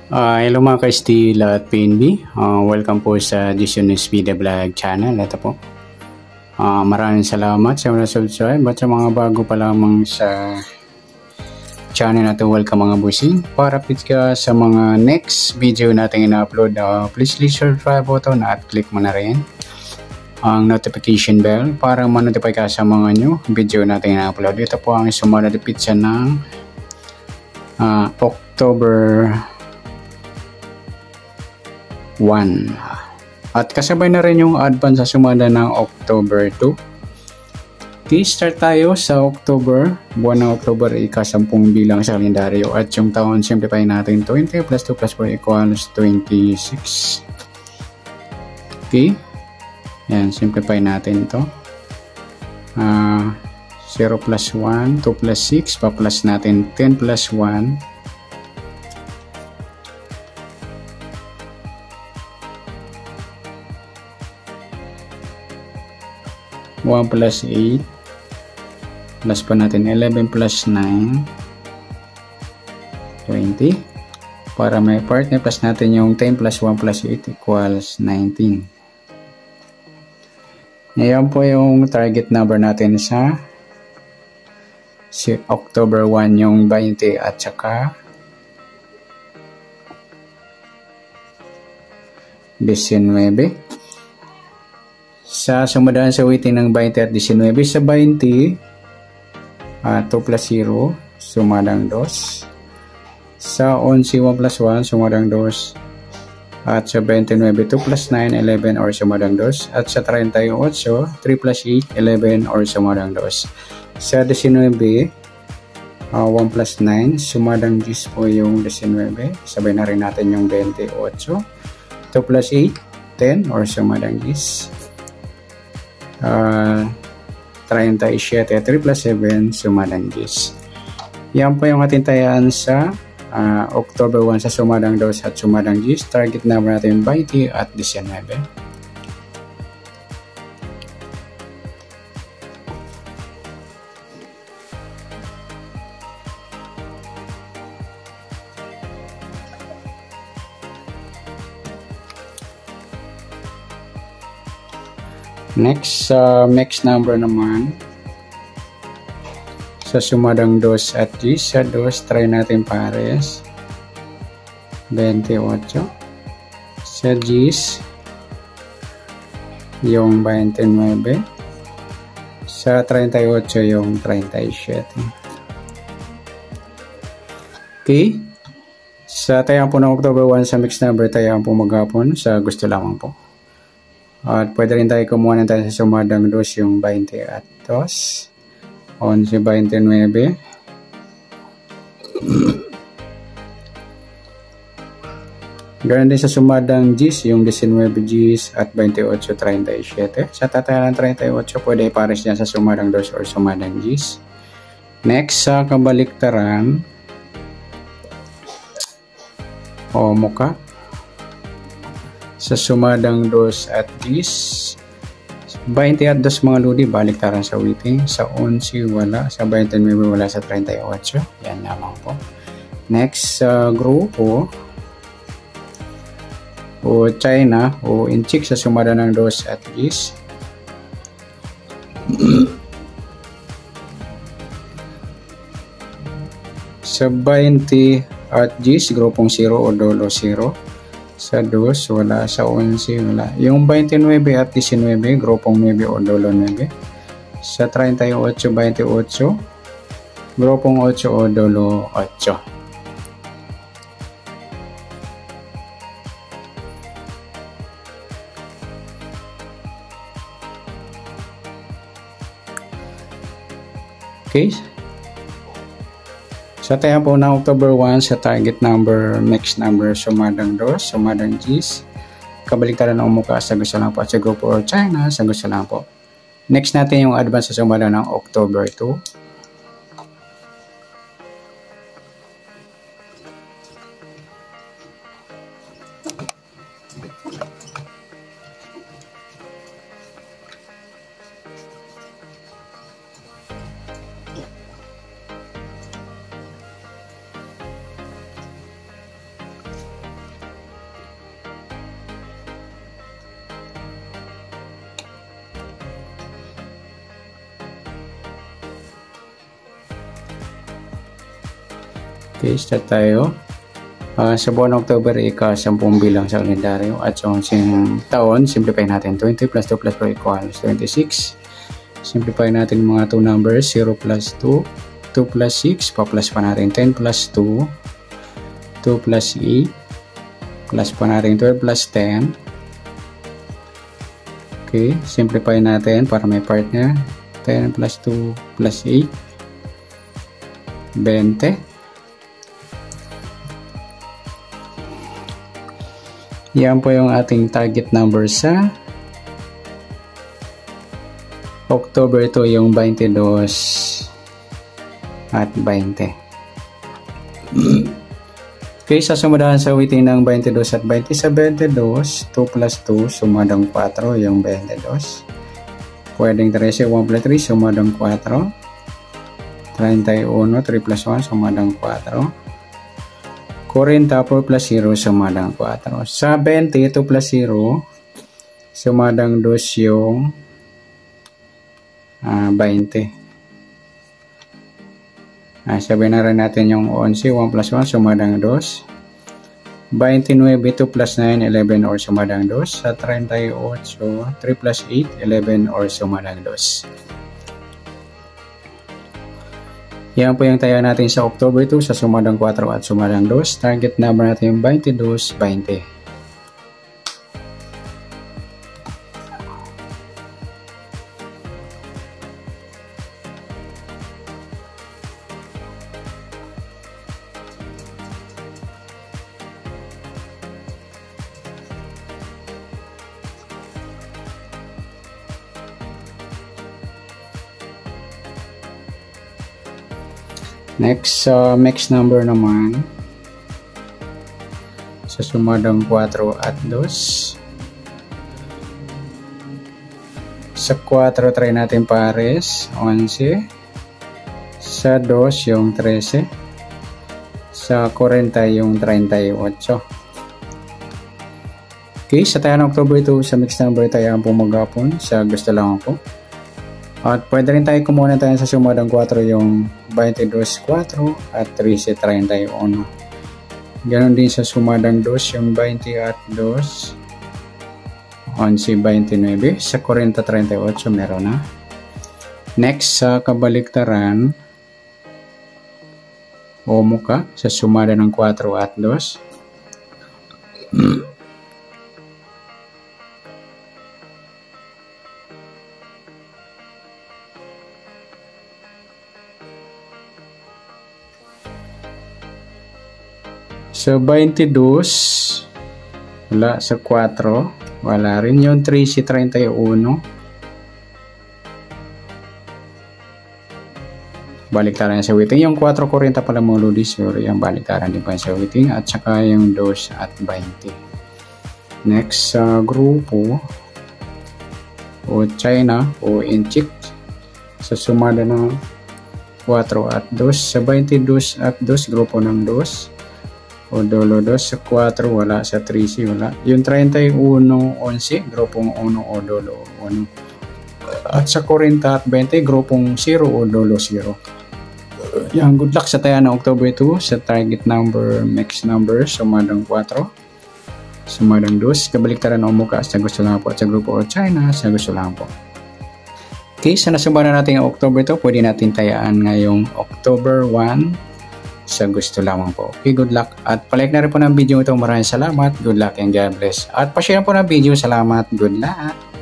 Hello mga ka-STL at PNB. Welcome po sa Disionis Vida Vlog channel. Ito po. Maraming salamat sa mga subscribe at sa mga bago pa lamang sa channel na ito. Welcome mga busing. Para update ka sa mga next video natin ina-upload, please click subscribe button at click mo na rin ang notification bell para ma-notify ka sa mga new video natin ina-upload. Ito po ang sumunod na pizza ng October 1 at kasabay na rin yung advance sa sumada ng October 2. Okay, start tayo sa October. Buwan ng October ika-10 bilang sa kalendaryo at yung taon simplify natin 20 plus 2 plus 4 equals 26. Okay, yan, simplify natin ito. 0 plus 1, 2 plus 6, pa-plus natin 10 plus 1, 1 plus 8, plus pa natin 11 plus 9, 20. Para may partner, plus natin yung 10 plus 1 plus 8 equals 19. Ngayon po yung target number natin sa October 1, yung 20 at saka 19. Sa sumadaan sa weighting ng 20 at 19, sa 20, 2 plus 0, sumadang 2. Sa 11, 1 plus 1, sumadang 2. At sa 29, 2 plus 9, 11 or sumadang 2. At sa 38, 3 plus 8, 11 or sumadang 2. Sa 19, 1 plus 9, sumadang 10 po yung 19. Sabay na rin natin yung 28. 2 plus 8, 10 or sumadang 10. 37, 3 plus 7, sumadang 10. Yan po yung ating tayaan sa October 1 sa sumadang 2 at sumadang 10. Target number natin 20 at 19. Next, next number naman sa sumadang 2 at 10. Sa 2, try natin pares 28. Sa 10 yung 29. Sa 38 yung 37. Okay, sa tayang po ng October 1 sa mixed number, tayang po maghapon sa gusto lamang po. At pwede rin tayo kumuha na tayo sa sumadang 2 yung 20 at 2. 11, 29. Ganun din sa sumadang 10 yung 19 10 at 28, 37. Sa tatayan ng 38, pwede ipares dyan sa sumadang 2 or sumadang 10. Next, sa kabaliktaran o muka. Sa sumadang 2 at 10, 20 at 2 mga ludi, baliktaran sa weighting. Sa 11 wala, sa 29 wala, sa 38. Yan lamang po. Next, sa grupo o China o inchik sa sumadang ng 2 at 10. Sa 20 at 10, grupong 0 o dolo 0. Sa 2, wala. Sa 11, wala. Yung 29 at 19, grupong 9 o dolo 9. Sa 38, 28, grupong 8 o dolo 8. Okay. Sa tayo po na October 1 sa target number, next number, sumadang 2, sumadang 10. Kabaliktaran ng umuka sa gusto lang po at sa grupo or China sa gusto lang po. Next natin yung advance sa sumadang ng October 2. Okay, start tayo. Sa buwan ng October, ika-10 bilang sa kalendaryo at sa 11 taon, simplify natin. 20 plus 2 plus 4 equals 26. Simplify natin mga 2 numbers, 0 plus 2, 2 plus 6, pa-plus pa natin 10 plus 2, 2 plus 8, plus pa natin 12 plus 10. Okay, simplify natin para may partner. 10 plus 2 plus 8, 20. Yan po yung ating target number sa October. Ito yung 22 at 20. Okay, sa sumadahan sa awitin ng 22 at 20. Sa 22, 2 plus 2, sumadang 4 yung 22. Pwedeng 13, 1 plus 3, sumadang 4. 31, 3 plus 1, sumadang 4. 40, 4 plus 0, sumadang 4. Sa 20, 2 plus 0, sumadang 2 yung 20. Sabihin na rin natin yung 11, 1 plus 1, sumadang 2. 29, 2 plus 9, 11 or sumadang 2. Sa 38, 3 plus 8, 11 or sumadang 2. Yan po yung taya natin sa October 2 sa sumadang 4 at sumadang 2. Target number natin yung 22, 20. Next, mix number naman sa sumadang 4 at 2. Sa 4, try natin pares, 11. Sa 2, yung 13. Sa 40, yung 38. Okay, sa tayo ng October 2, sa mix number tayo ang pumagapon sa gusto lang ako. At pwede rin tayo kumuha tayo sa sumadang 4 yung 22, 4 at 13, 31. Ganon din sa sumadang 2 yung 20 at 2, 11, 29. Sa 40, 38 meron na. Next, sa kabaliktaran, umuka sa sumada ng 4 at 2. Sa 22, wala. Sa 4, wala rin. Yung 13, 31. Baliktaran sa waiting. Yung 4, 40 pala mo ludis. Yung baliktaran din pa sa waiting. At saka yung 2 at 20. Next, sa grupo o China o Inchik. Sa sumada ng 4 at 2. Sa 22 at 2, grupo ng 2. O dolo 2, sa 4 wala, sa 13 wala. Yung 31, 11, grupong 1 o dolo 1. At sa 40 at 20, grupong 0 o dolo 0. Yan, good luck sa taya ng October 2 sa target number, mix number, sumadang 4, sumadang 2, kabaliktaran o muka sa gusto lang po at sa grupo o China sa gusto lang po. Okay, sa nasumba na natin ang October 2, pwede natin tayaan ngayong October 1 sa gusto lamang po. Okay, good luck. At palike na rin po ng video ito. Maraming salamat. Good luck and God bless. At pa-share po ng video. Salamat. Good luck.